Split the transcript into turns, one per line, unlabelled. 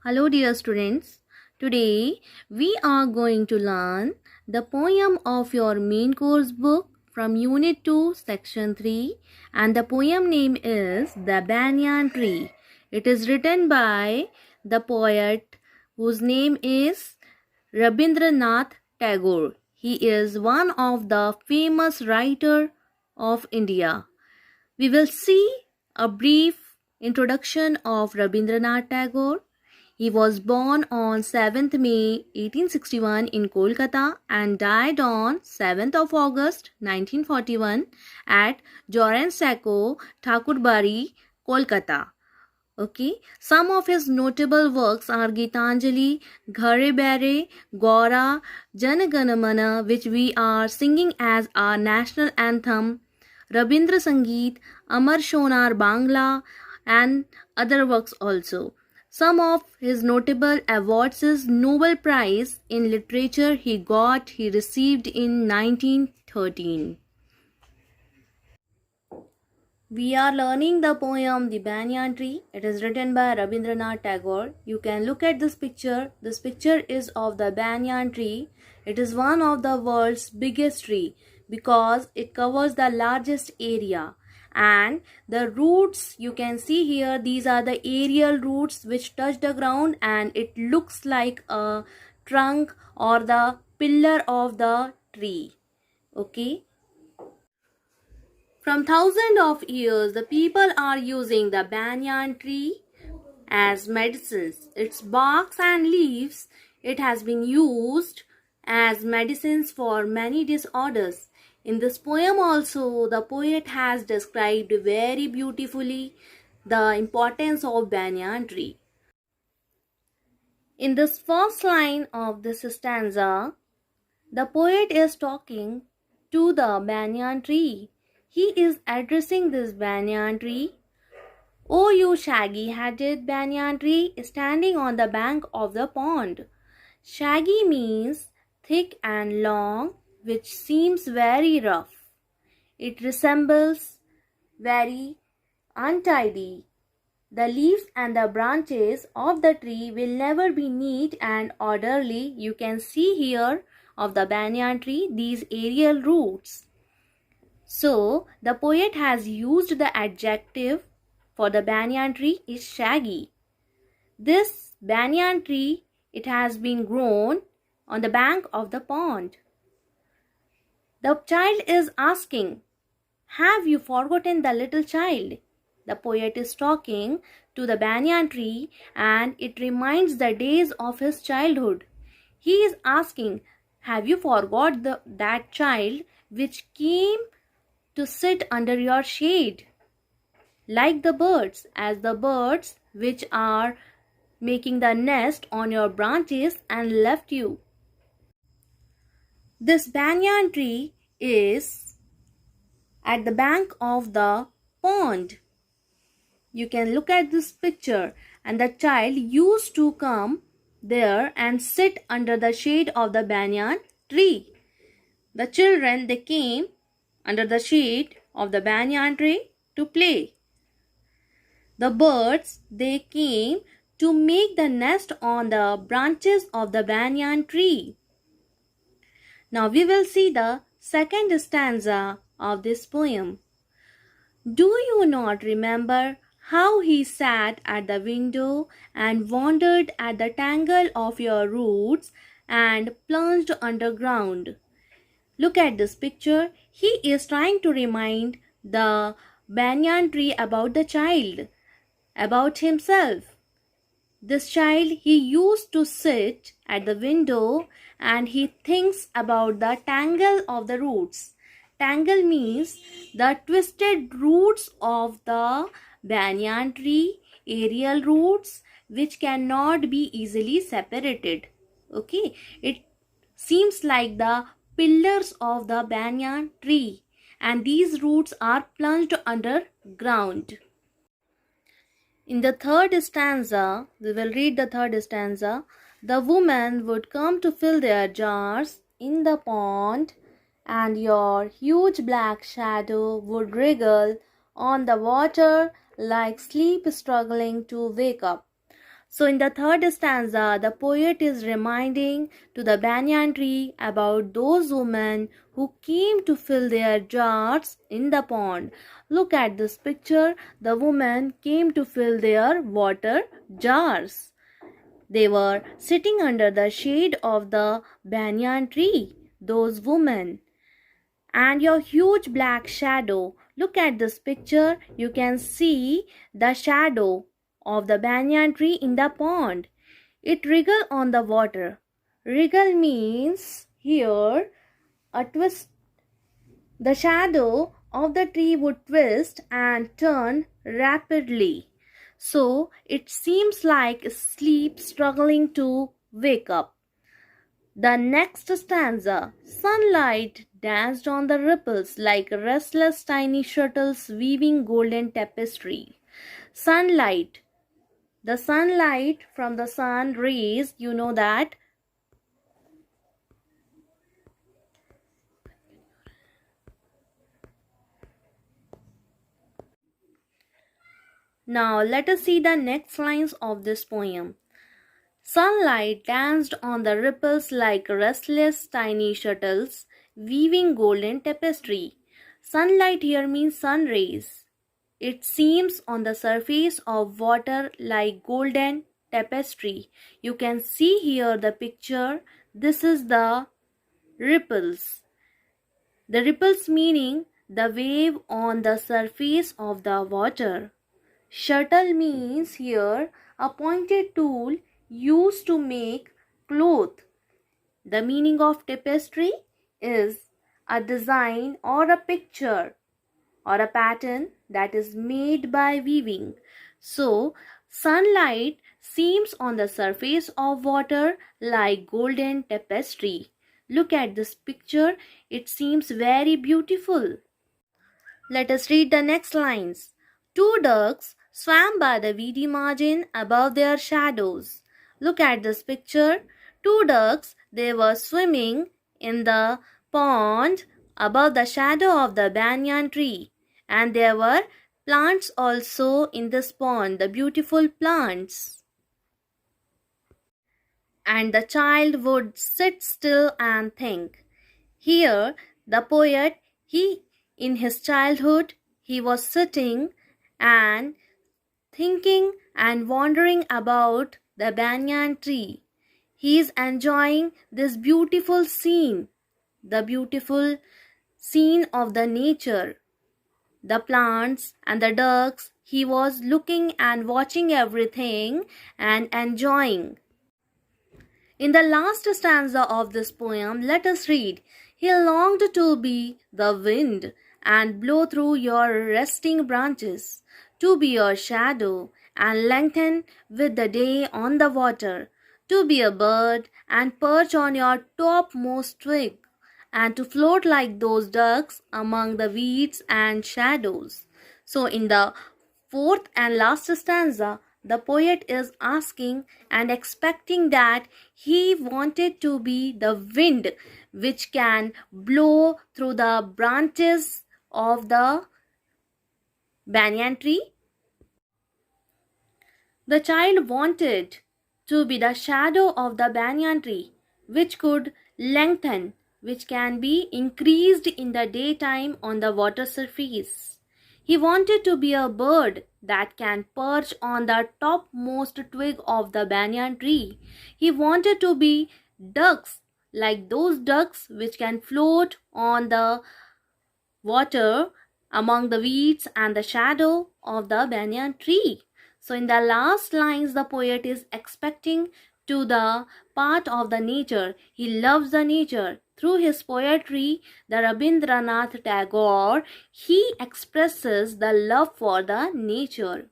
Hello, dear students. Today we are going to learn the poem of your main course book from Unit 2, Section 3, and the poem name is The Banyan Tree. It is written by the poet whose name is Rabindranath Tagore. He is one of the famous writer of India. We will see a brief introduction of Rabindranath Tagore. He was born on 7th May 1861 in Kolkata and died on 7th of August 1941 at Joran Sacco, Thakurbari, Kolkata. Okay, some of his notable works are Gitanjali, Ghare Bere, Gaura, Janaganamana, which we are singing as our national anthem, Rabindra Sangeet, Amar Shonar Bangla, and other works also. Some of his notable awards is Nobel Prize in Literature he received in 1913. We are learning the poem The Banyan Tree. It is written by Rabindranath Tagore. You can look at this picture. This picture is of the banyan tree. It is one of the world's biggest tree because it covers the largest area. And the roots you can see here, these are the aerial roots which touch the ground, and it looks like a trunk or the pillar of the tree. Okay. From thousands of years, the people are using the banyan tree as medicines. Its barks and leaves, it has been used as medicines for many disorders. In this poem also, the poet has described very beautifully the importance of banyan tree. In this first line of this stanza, the poet is talking to the banyan tree. He is addressing this banyan tree. "O you shaggy-headed banyan tree standing on the bank of the pond." Shaggy means thick and long, which seems very rough. It resembles very untidy. The leaves and the branches of the tree will never be neat and orderly. You can see here of the banyan tree these aerial roots. So, the poet has used the adjective for the banyan tree is shaggy. This banyan tree, it has been grown on the bank of the pond. The child is asking, "Have you forgotten the little child?" The poet is talking to the banyan tree and it reminds the days of his childhood. He is asking, "Have you forgot that child which came to sit under your shade, like the birds, as the birds which are making the nest on your branches and left you?" This banyan tree is at the bank of the pond. You can look at this picture, and the child used to come there and sit under the shade of the banyan tree. The children, they came under the shade of the banyan tree to play. The birds, they came to make the nest on the branches of the banyan tree. Now we will see the second stanza of this poem. "Do you not remember how he sat at the window and wondered at the tangle of your roots and plunged underground?" Look at this picture. He is trying to remind the banyan tree about the child, about himself. This child, he used to sit at the window and he thinks about the tangle of the roots. Tangle means the twisted roots of the banyan tree, aerial roots which cannot be easily separated. Okay, it seems like the pillars of the banyan tree, and these roots are plunged underground. In the third stanza, we will read the third stanza. "The woman would come to fill their jars in the pond, and your huge black shadow would wriggle on the water like sleep struggling to wake up." So in the third stanza, the poet is reminding to the banyan tree about those women who came to fill their jars in the pond. Look at this picture. The women came to fill their water jars. They were sitting under the shade of the banyan tree, those women. And your huge black shadow. Look at this picture. You can see the shadow of the banyan tree in the pond. It wriggle on the water. Wriggle means here a twist. The shadow of the tree would twist and turn rapidly. So it seems like sleep struggling to wake up. The next stanza. Sunlight danced on the ripples like restless tiny shuttles weaving golden tapestry. Sunlight. The sunlight from the sun rays, you know that. Now let us see the next lines of this poem. Sunlight danced on the ripples like restless tiny shuttles, weaving golden tapestry. Sunlight here means sun rays. It seems on the surface of water like golden tapestry. You can see here the picture. This is the ripples. The ripples meaning the wave on the surface of the water. Shuttle means here a pointed tool used to make cloth. The meaning of tapestry is a design or a picture or a pattern that is made by weaving. So, sunlight seems on the surface of water like golden tapestry. Look at this picture. It seems very beautiful. Let us read the next lines. Two ducks swam by the weedy margin above their shadows. Look at this picture. Two ducks, they were swimming in the pond above the shadow of the banyan tree. And there were plants also in this pond, the beautiful plants. And the child would sit still and think. Here, the poet, in his childhood, he was sitting and thinking and wondering about the banyan tree. He is enjoying this beautiful scene, the beautiful scene of the nature, the plants and the ducks. He was looking and watching everything and enjoying. In the last stanza of this poem, let us read, He longed to be the wind and blow through your resting branches, to be your shadow and lengthen with the day on the water, to be a bird and perch on your topmost twig, and to float like those ducks among the weeds and shadows. So in the fourth and last stanza, the poet is asking and expecting that he wanted to be the wind which can blow through the branches of the banyan tree. The child wanted to be the shadow of the banyan tree which could lengthen, which can be increased in the daytime on the water surface. He wanted to be a bird that can perch on the topmost twig of the banyan tree. He wanted to be ducks, like those ducks which can float on the water among the weeds and the shadow of the banyan tree. So in the last lines, the poet is expecting to the part of the nature. He loves the nature. Through his poetry, the Rabindranath Tagore, he expresses the love for the nature.